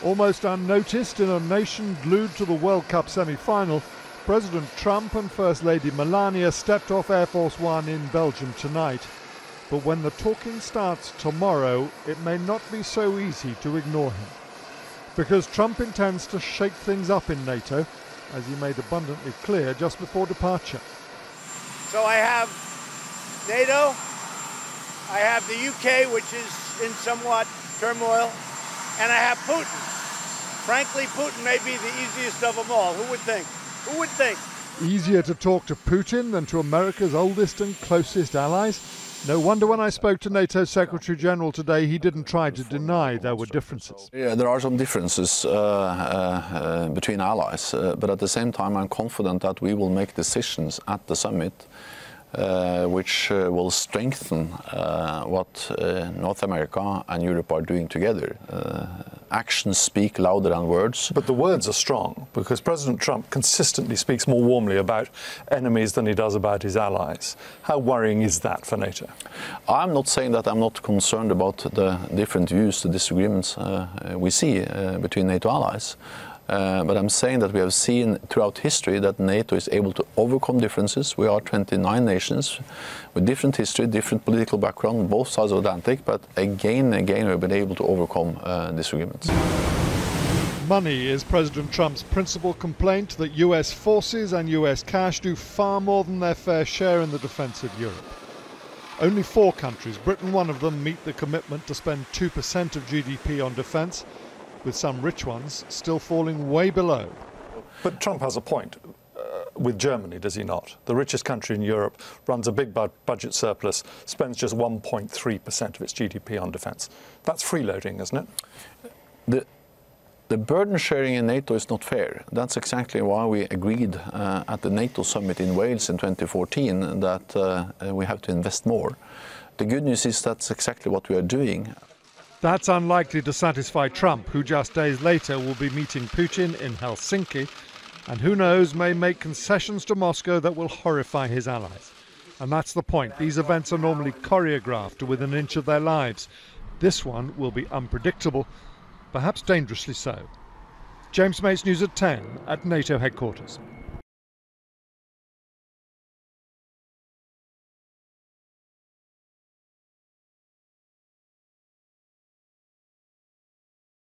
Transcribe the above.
Almost unnoticed in a nation glued to the World Cup semi-final, President Trump and First Lady Melania stepped off Air Force One in Belgium tonight. But when the talking starts tomorrow, it may not be so easy to ignore him. Because Trump intends to shake things up in Nato, as he made abundantly clear just before departure. So I have NATO, I have the UK, which is in somewhat turmoil, and I have Putin. Frankly, Putin may be the easiest of them all. Who would think? Who would think? Easier to talk to Putin than to America's oldest and closest allies? No wonder when I spoke to NATO Secretary General today, he didn't try to deny there were differences. Yeah, there are some differences between allies, but at the same time I'm confident that we will make decisions at the summit which will strengthen what North America and Europe are doing together. Actions speak louder than words. But the words are strong, because President Trump consistently speaks more warmly about enemies than he does about his allies. How worrying is that for NATO? I'm not saying that I'm not concerned about the different views, the disagreements we see between NATO allies. But I'm saying that we have seen throughout history that NATO is able to overcome differences. We are 29 nations with different history, different political background, both sides of the Atlantic, but again and again we've been able to overcome disagreements. Money is President Trump's principal complaint that US forces and US cash do far more than their fair share in the defence of Europe. Only 4 countries, Britain one of them, meet the commitment to spend 2% of GDP on defence, with some rich ones still falling way below. But Trump has a point with Germany, does he not? The richest country in Europe runs a big budget surplus, spends just 1.3% of its GDP on defence. That's freeloading, isn't it? The burden sharing in NATO is not fair. That's exactly why we agreed at the NATO summit in Wales in 2014 that we have to invest more. The good news is that's exactly what we are doing. That's unlikely to satisfy Trump, who just days later will be meeting Putin in Helsinki, and who knows, may make concessions to Moscow that will horrify his allies. And that's the point. These events are normally choreographed to within an inch of their lives. This one will be unpredictable, perhaps dangerously so. James Mates, News at 10 at NATO headquarters.